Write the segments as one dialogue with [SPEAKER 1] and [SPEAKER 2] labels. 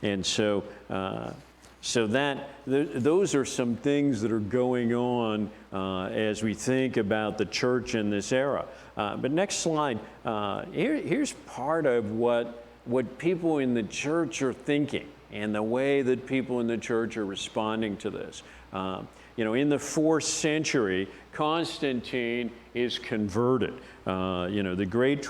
[SPEAKER 1] And so, those are some things that are going on as we think about the church in this era. But next slide, here's part of what people in the church are thinking and the way that people in the church are responding to this. In the 4th century, Constantine is converted. The great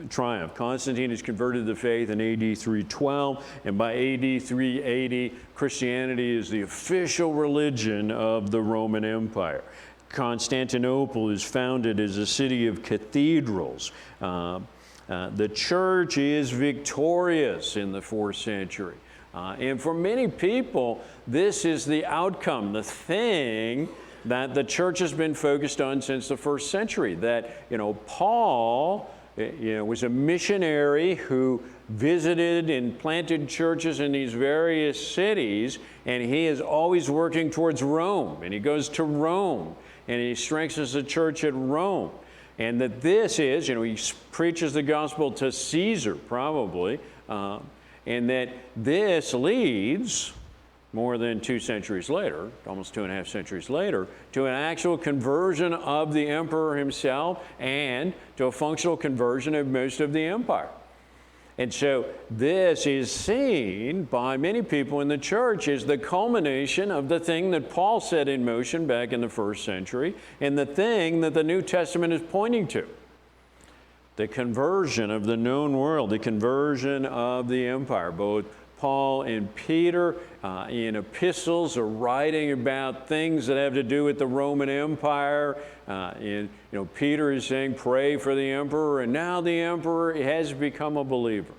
[SPEAKER 1] triumph. Constantine is converted to the faith in AD 312, and by AD 380, Christianity is the official religion of the Roman Empire. Constantinople is founded as a city of cathedrals. The church is victorious in the 4th century. And for many people, this is the outcome, the thing that the church has been focused on since the 1st century. That, Paul, was a missionary who visited and planted churches in these various cities, and he is always working towards Rome. And he goes to Rome, and he strengthens the church at Rome. And that this is, he preaches the gospel to Caesar, probably, and that this leads, more than 2 centuries later, almost 2.5 centuries later, to an actual conversion of the emperor himself and to a functional conversion of most of the empire. And so this is seen by many people in the church as the culmination of the thing that Paul set in motion back in the 1st century and the thing that the New Testament is pointing to. The conversion of the known world, the conversion of the empire. Both Paul and Peter in epistles are writing about things that have to do with the Roman Empire. Peter is saying, pray for the emperor, and now the emperor has become a believer.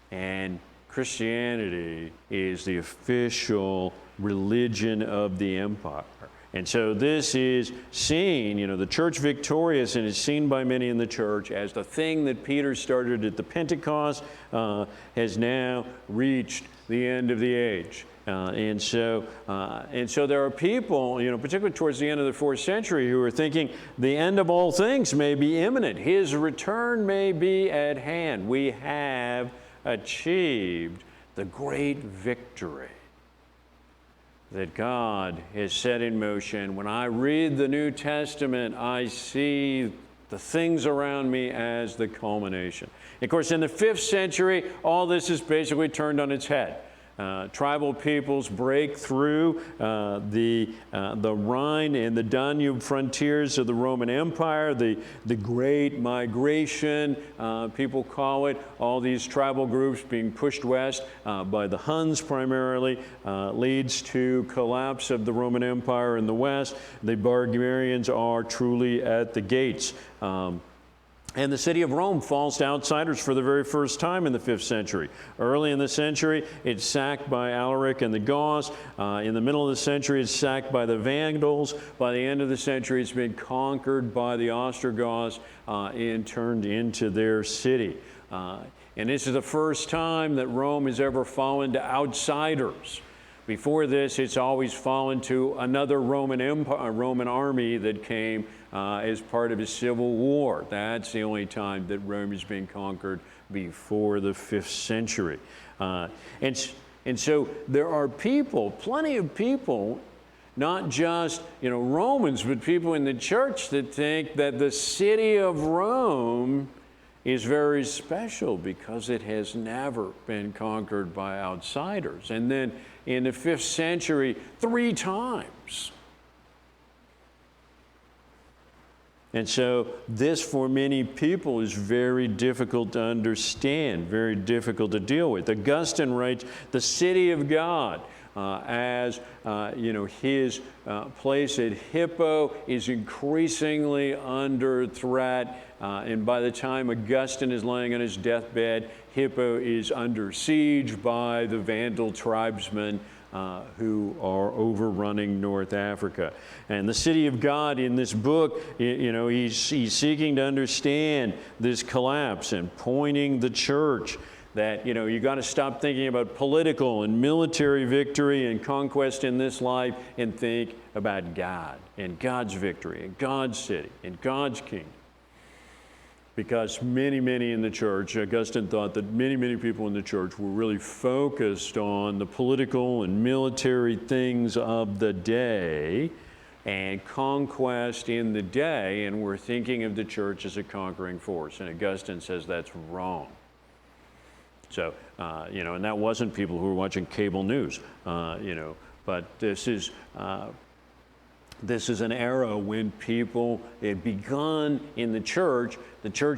[SPEAKER 1] And Christianity is the official religion of the empire. And so this is seen, the church victorious, and is seen by many in the church as the thing that Peter started at the Pentecost has now reached the end of the age. And so there are people, particularly towards the end of the 4th century, who are thinking the end of all things may be imminent. His return may be at hand. We have achieved the great victory that God has set in motion. When I read the New Testament, I see the things around me as the culmination. Of course, in the 5th century, all this is basically turned on its head. Tribal peoples break through the Rhine and the Danube frontiers of the Roman Empire, the Great Migration, people call it, all these tribal groups being pushed west by the Huns primarily, leads to collapse of the Roman Empire in the west. The barbarians are truly at the gates. And the city of Rome falls to outsiders for the very first time in the 5th century. Early in the century, it's sacked by Alaric and the Goths. In the middle of the century, it's sacked by the Vandals. By the end of the century, it's been conquered by the Ostrogoths and turned into their city. And this is the first time that Rome has ever fallen to outsiders. Before this, it's always fallen to another Roman army that came as part of a civil war. That's the only time that Rome has been conquered before the 5th century. And so there are people, plenty of people, not just Romans, but people in the church that think that the city of Rome is very special because it has never been conquered by outsiders. And then in the 5th century, 3 times. And so this, for many people, is very difficult to understand, very difficult to deal with. Augustine writes, the city of God, as his place at Hippo is increasingly under threat. And by the time Augustine is laying on his deathbed, Hippo is under siege by the Vandal tribesmen who are overrunning North Africa. And the city of God in this book, he's seeking to understand this collapse and pointing the church that, you got to stop thinking about political and military victory and conquest in this life and think about God and God's victory and God's city and God's kingdom. because many in the church, Augustine thought that many people in the church were really focused on the political and military things of the day and conquest in the day, and were thinking of the church as a conquering force. And Augustine says that's wrong. So, and that wasn't people who were watching cable news, but this is an era when people had begun in the church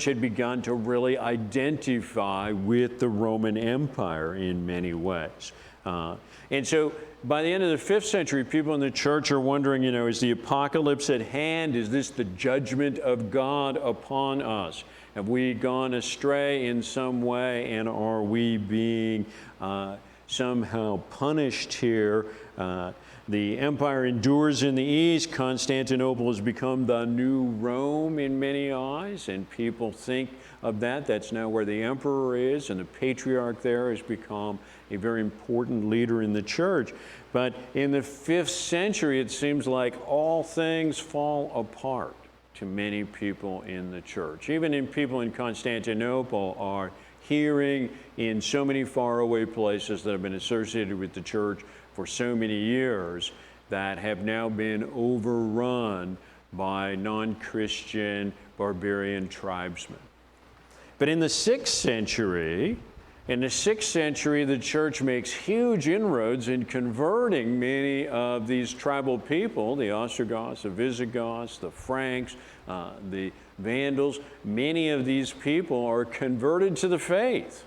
[SPEAKER 1] had begun to really identify with the Roman Empire in many ways. And so by the end of the 5th century, people in the church are wondering, is the apocalypse at hand? Is this the judgment of God upon us? Have we gone astray in some way, and are we being somehow punished here? The empire endures in the east. Constantinople has become the new Rome in many eyes, and people think of that. That's now where the emperor is, and the patriarch there has become a very important leader in the church. But in the 5th century, it seems like all things fall apart to many people in the church. Even in people in Constantinople are hearing in so many faraway places that have been associated with the church for so many years that have now been overrun by non-Christian barbarian tribesmen. But in the 6th century, the church makes huge inroads in converting many of these tribal people, the Ostrogoths, the Visigoths, the Franks, the Vandals. Many of these people are converted to the faith.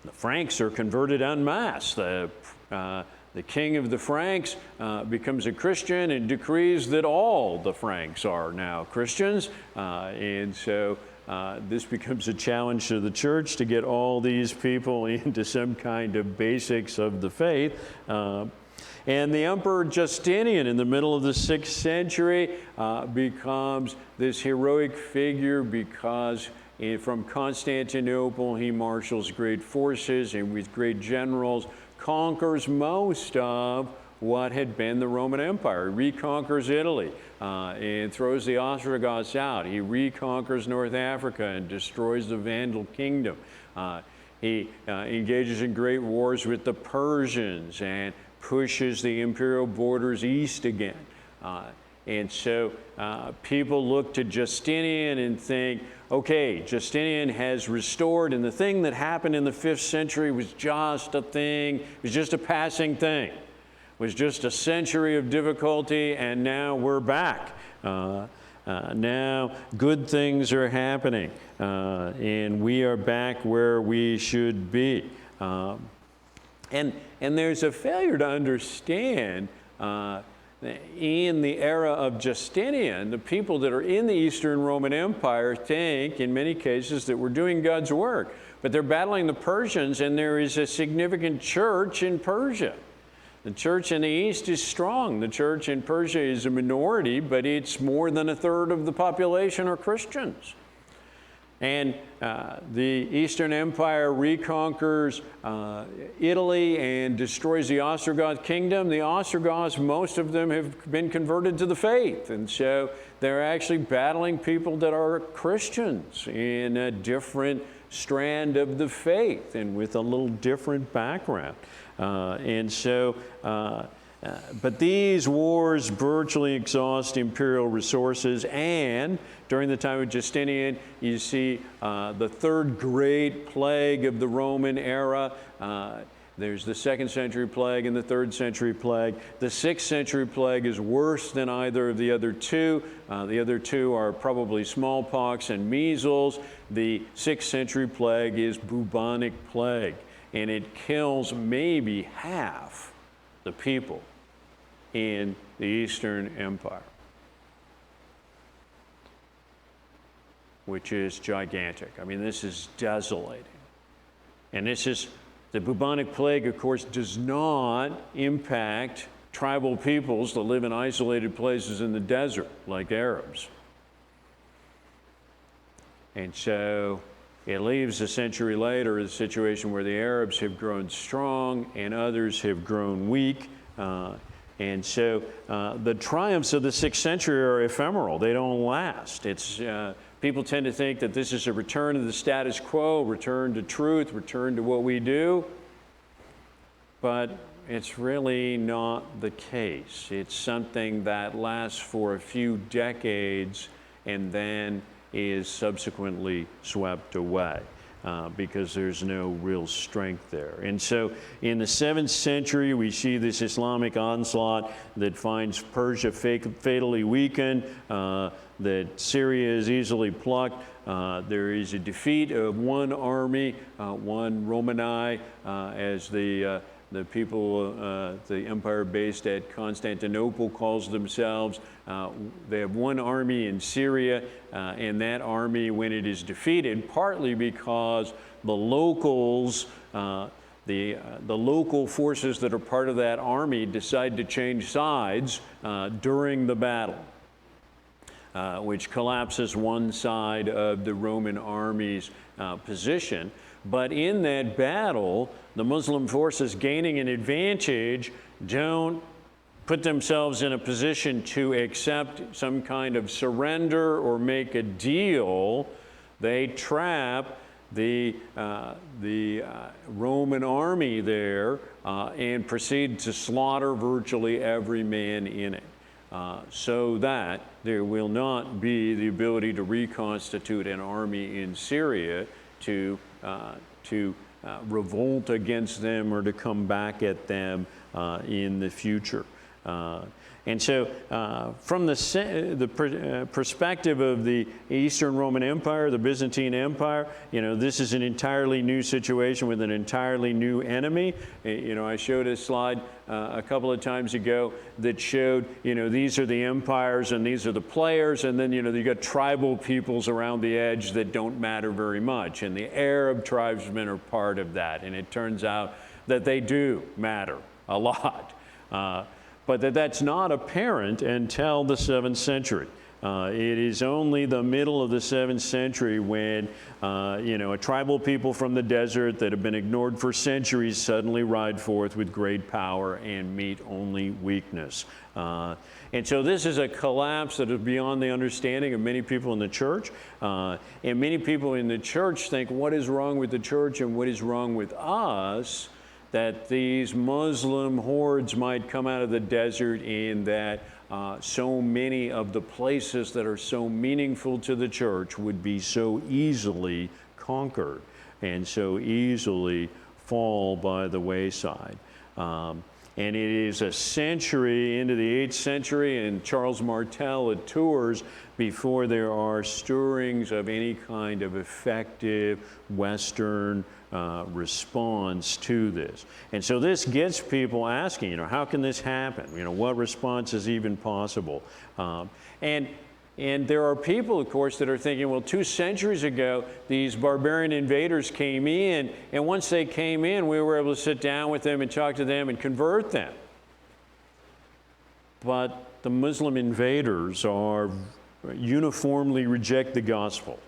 [SPEAKER 1] The Franks are converted en masse. The king of the Franks becomes a Christian and decrees that all the Franks are now Christians. And so this becomes a challenge to the church to get all these people into some kind of basics of the faith. And the Emperor Justinian in the middle of the 6th century becomes this heroic figure because from Constantinople he marshals great forces and with great generals conquers most of what had been the Roman Empire. He reconquers Italy and throws the Ostrogoths out. He reconquers North Africa and destroys the Vandal kingdom. He engages in great wars with the Persians and pushes the imperial borders east again. And so people look to Justinian and think, okay, Justinian has restored, and the thing that happened in the 5th century was just a thing, it was just a passing thing. It was just a century of difficulty, and now we're back. Now good things are happening, and we are back where we should be. And there's a failure to understand in the era of Justinian, the people that are in the Eastern Roman Empire think, in many cases, that we're doing God's work. But they're battling the Persians, and there is a significant church in Persia. The church in the East is strong. The church in Persia is a minority, but it's more than a third of the population are Christians. And the Eastern Empire reconquers Italy and destroys the Ostrogoth kingdom. The Ostrogoths, most of them have been converted to the faith. And so they're actually battling people that are Christians in a different strand of the faith and with a little different background. But these wars virtually exhaust imperial resources, and during the time of Justinian, you see the third great plague of the Roman era. There's the 2nd century plague and the 3rd century plague. The 6th century plague is worse than either of the other two. The other two are probably smallpox and measles. The 6th century plague is bubonic plague, and it kills maybe half the people in the Eastern Empire, which is gigantic. I mean, this is desolating. And the bubonic plague, of course, does not impact tribal peoples that live in isolated places in the desert, like Arabs. And so it leaves a century later a situation where the Arabs have grown strong and others have grown weak. And so the triumphs of the 6th century are ephemeral. They don't last. It's People tend to think that this is a return to the status quo, return to truth, return to what we do. But it's really not the case. It's something that lasts for a few decades and then is subsequently swept away. Because there's no real strength there. And so in the 7th century, we see this Islamic onslaught that finds Persia fatally weakened, that Syria is easily plucked. There is a defeat of one army, one Romani, as the people, the empire based at Constantinople calls themselves. They have one army in Syria, and that army, when it is defeated, partly because the locals, the local forces that are part of that army decide to change sides during the battle, which collapses one side of the Roman army's position. But in that battle, the Muslim forces gaining an advantage don't put themselves in a position to accept some kind of surrender or make a deal. They trap the Roman army there and proceed to slaughter virtually every man in it. So that there will not be the ability to reconstitute an army in Syria to revolt against them or to come back at them in the future. And so from the perspective of the Eastern Roman Empire, the Byzantine Empire, this is an entirely new situation with an entirely new enemy. I showed a slide a couple of times ago that showed, these are the empires and these are the players, and then, you got tribal peoples around the edge that don't matter very much, and the Arab tribesmen are part of that, and it turns out that they do matter a lot. But that's not apparent until the 7th century. It is only the middle of the 7th century when, a tribal people from the desert that have been ignored for centuries suddenly ride forth with great power and meet only weakness. And so this is a collapse that is beyond the understanding of many people in the church. And many people in the church think, what is wrong with the church and what is wrong with us? That these Muslim hordes might come out of the desert and that so many of the places that are so meaningful to the church would be so easily conquered and so easily fall by the wayside. And it is a century into the 8th century, and Charles Martel at Tours, before there are stirrings of any kind of effective Western response to this. And so this gets people asking, how can this happen? What response is even possible? And there are people, of course, that are thinking, well, 2 centuries ago, these barbarian invaders came in, and once they came in, we were able to sit down with them and talk to them and convert them. But the Muslim invaders uniformly reject the gospel.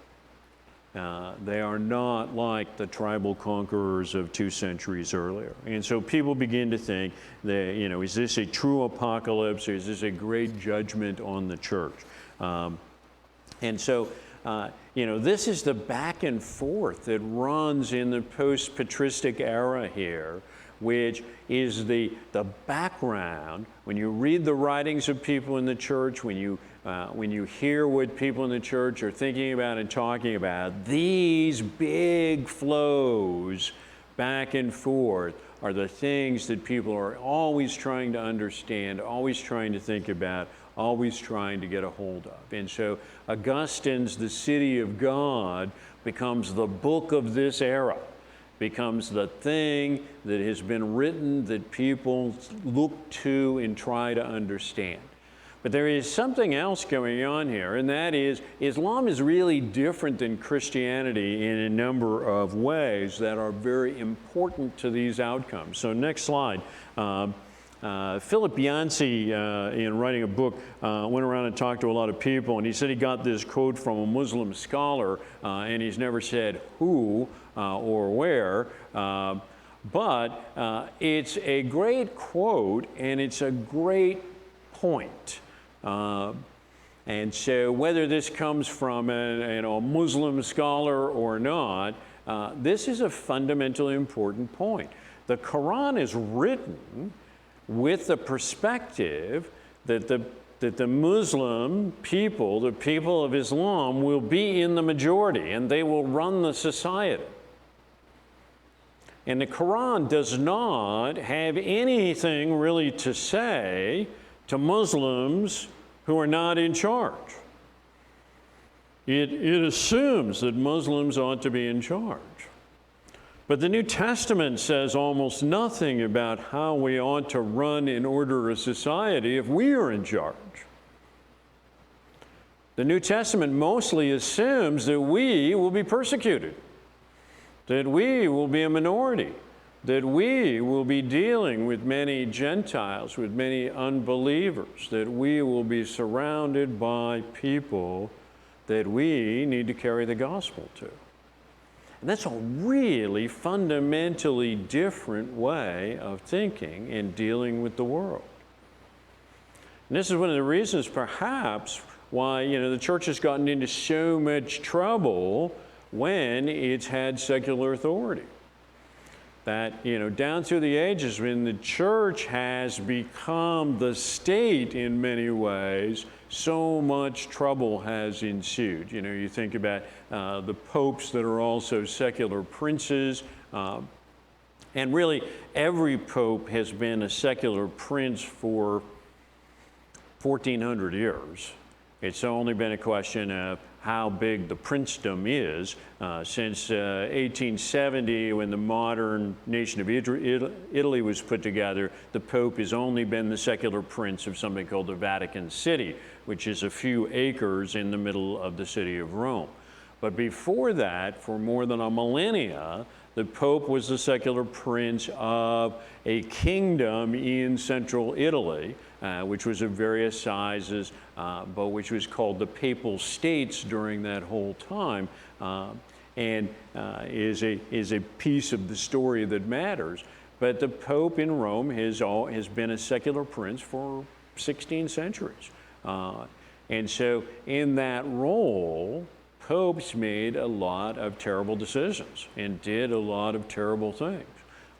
[SPEAKER 1] They are not like the tribal conquerors of 2 centuries earlier. And so people begin to think that, is this a true apocalypse, or is this a great judgment on the church? And so, this is the back and forth that runs in the post-patristic era here, which is the background. When you read the writings of people in the church, when you hear what people in the church are thinking about and talking about, these big flows back and forth are the things that people are always trying to understand, always trying to think about, always trying to get a hold of. And so Augustine's The City of God becomes the book of this era, becomes the thing that has been written that people look to and try to understand. But there is something else going on here, and that is Islam is really different than Christianity in a number of ways that are very important to these outcomes. So next slide. Philip Yancey, in writing a book, went around and talked to a lot of people, and he said he got this quote from a Muslim scholar, and he's never said who or where, but it's a great quote, and it's a great point. And And so whether this comes from a Muslim scholar or not, this is a fundamentally important point. The Quran is written with the perspective that the Muslim people, the people of Islam, will be in the majority and they will run the society. And the Quran does not have anything really to say to Muslims who are not in charge. It assumes that Muslims ought to be in charge. But the New Testament says almost nothing about how we ought to run and order a society if we are in charge. The New Testament mostly assumes that we will be persecuted, that we will be a minority, that we will be dealing with many Gentiles, with many unbelievers, that we will be surrounded by people that we need to carry the gospel to. And that's a really fundamentally different way of thinking and dealing with the world. And this is one of the reasons perhaps why the church has gotten into so much trouble when it's had secular authority. That, down through the ages, when the church has become the state in many ways, so much trouble has ensued. You think about the popes that are also secular princes, and really every pope has been a secular prince for 1,400 years. It's only been a question of how big the princedom is. Since 1870, when the modern nation of Italy was put together, the Pope has only been the secular prince of something called the Vatican City, which is a few acres in the middle of the city of Rome. But before that, for more than a millennia, the Pope was the secular prince of a kingdom in central Italy, which was of various sizes, but which was called the Papal States during that whole time, and is a piece of the story that matters. But the Pope in Rome has been a secular prince for 16 centuries. And so in that role, popes made a lot of terrible decisions and did a lot of terrible things.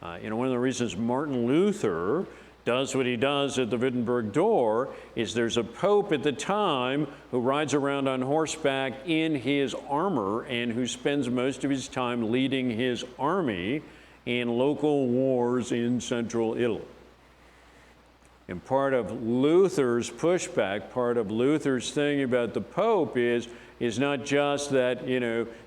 [SPEAKER 1] One of the reasons Martin Luther does what he does at the Wittenberg door is there's a pope at the time who rides around on horseback in his armor and who spends most of his time leading his army in local wars in central Italy. And part of Luther's pushback, part of Luther's thing about the Pope is not just that,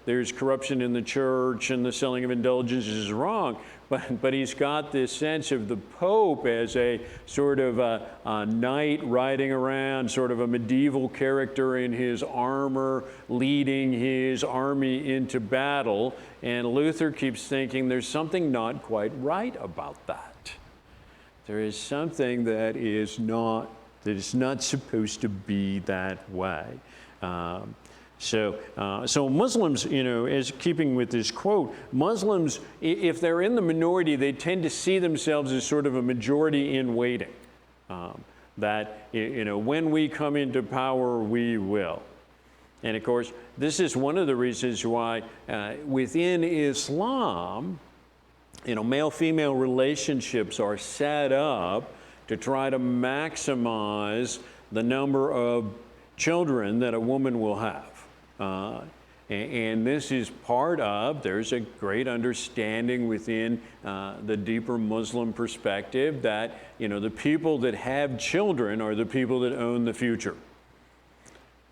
[SPEAKER 1] there's corruption in the church and the selling of indulgences is wrong, but he's got this sense of the Pope as a sort of a knight riding around, sort of a medieval character in his armor, leading his army into battle. And Luther keeps thinking there's something not quite right about that. There is something that is not supposed to be that way. So Muslims, as keeping with this quote, Muslims, if they're in the minority, they tend to see themselves as sort of a majority in waiting. That, when we come into power, we will. And of course, this is one of the reasons why within Islam, male-female relationships are set up to try to maximize the number of children that a woman will have. And this is part of, there's a great understanding within the deeper Muslim perspective that, the people that have children are the people that own the future.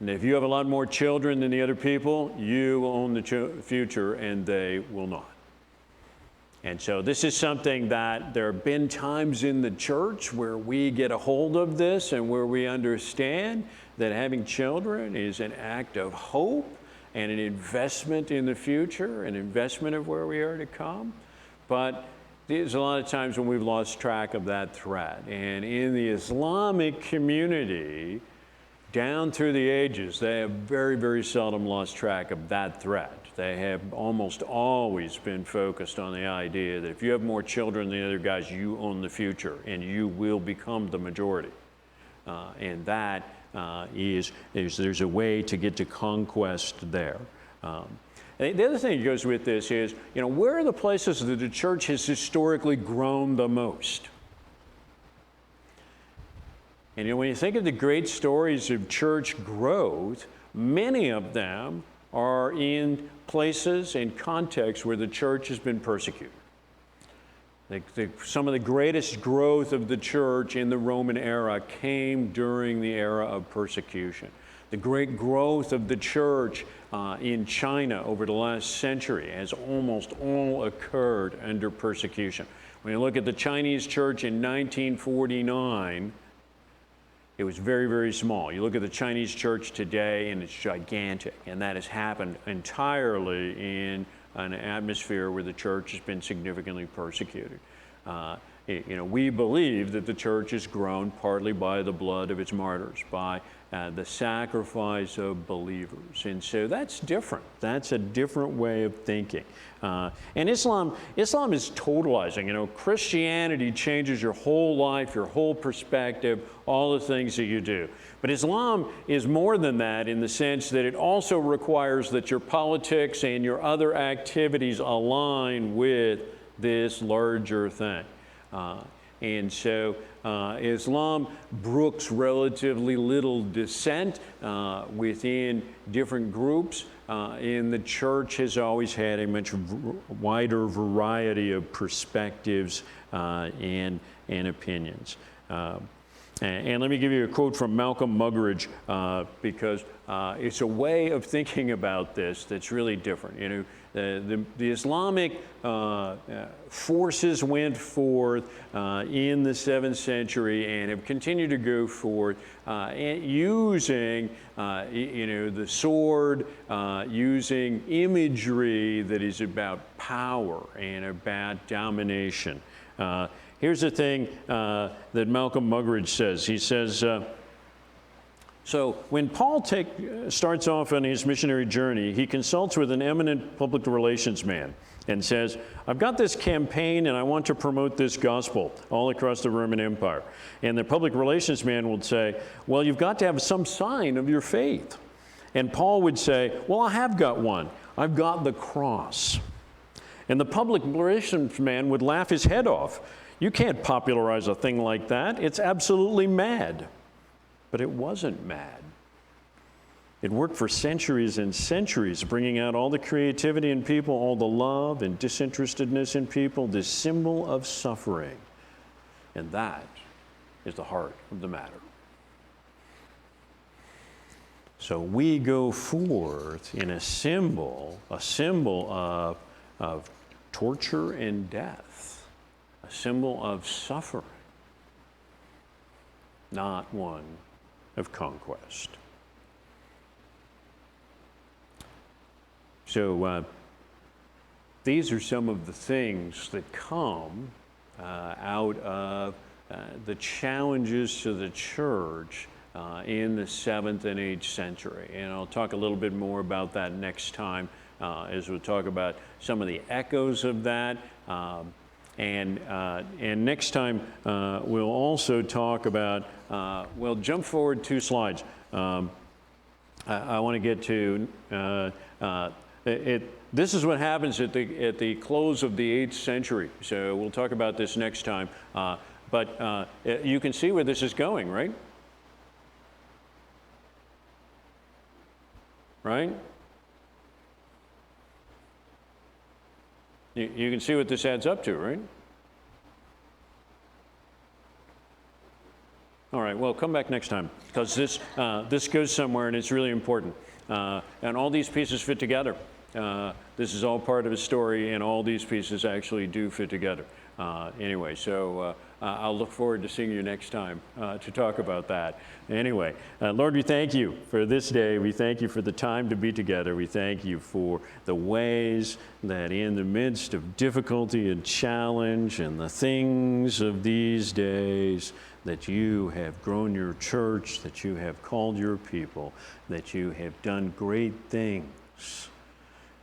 [SPEAKER 1] And if you have a lot more children than the other people, you own the future and they will not. And so this is something that there have been times in the church where we get a hold of this and where we understand that having children is an act of hope and an investment in the future, an investment of where we are to come. But there's a lot of times when we've lost track of that thread. And in the Islamic community, down through the ages, they have very, very seldom lost track of that thread. They have almost always been focused on the idea that if you have more children than the other guys, you own the future and you will become the majority. and that is there's a way to get to conquest there. The other thing that goes with this is, where are the places that the church has historically grown the most? And when you think of the great stories of church growth, many of them are in places and contexts where the church has been persecuted. Some of the greatest growth of the church in the Roman era came during the era of persecution. The great growth of the church in China over the last century has almost all occurred under persecution. When you look at the Chinese church in 1949, it was very, very small. You look at the Chinese church today, and it's gigantic. And that has happened entirely in an atmosphere where the church has been significantly persecuted. We believe that the church has grown partly by the blood of its martyrs, by the sacrifice of believers. And so that's different. That's a different way of thinking. And Islam is totalizing. Christianity changes your whole life, your whole perspective, all the things that you do. But Islam is more than that in the sense that it also requires that your politics and your other activities align with this larger thing. And so Islam brooks relatively little dissent within different groups, and the church has always had a much wider variety of perspectives and opinions. And let me give you a quote from Malcolm Muggeridge because it's a way of thinking about this that's really different. The Islamic forces went forth in the 7th century and have continued to go forth using, the sword, using imagery that is about power and about domination. Here's the thing that Malcolm Muggeridge says. He says, so when Paul starts off on his missionary journey, he consults with an eminent public relations man and says, I've got this campaign and I want to promote this gospel all across the Roman Empire. And the public relations man would say, well, you've got to have some sign of your faith. And Paul would say, well, I have got one. I've got the cross. And the public relations man would laugh his head off. You can't popularize a thing like that. It's absolutely mad. But it wasn't mad. It worked for centuries and centuries, bringing out all the creativity in people, all the love and disinterestedness in people, this symbol of suffering. And that is the heart of the matter. So we go forth in a symbol of torture and death, a symbol of suffering, not one of conquest. So these are some of the things that come out of the challenges to the church in the 7th and 8th century. And I'll talk a little bit more about that next time as we'll talk about some of the echoes of that. And next time, we'll also talk about, well, jump forward 2 slides. I want to get to, this is what happens at the close of the 8th century. So we'll talk about this next time. But you can see where this is going, right? Right? You can see what this adds up to, right? All right, well, come back next time, because this goes somewhere and it's really important. And all these pieces fit together. This is all part of a story, and all these pieces actually do fit together. Anyway, so I'll look forward to seeing you next time to talk about that. Anyway, Lord, we thank you for this day. We thank you for the time to be together. We thank you for the ways that in the midst of difficulty and challenge and the things of these days, that you have grown your church, that you have called your people, that you have done great things.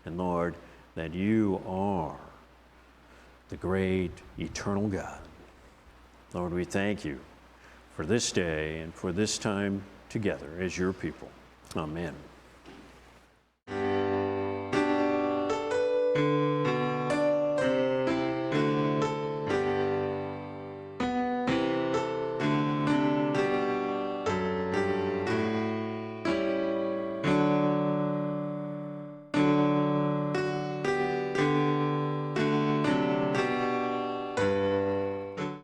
[SPEAKER 1] And Lord, that you are the great eternal God. Lord, we thank you for this day and for this time together as your people. Amen.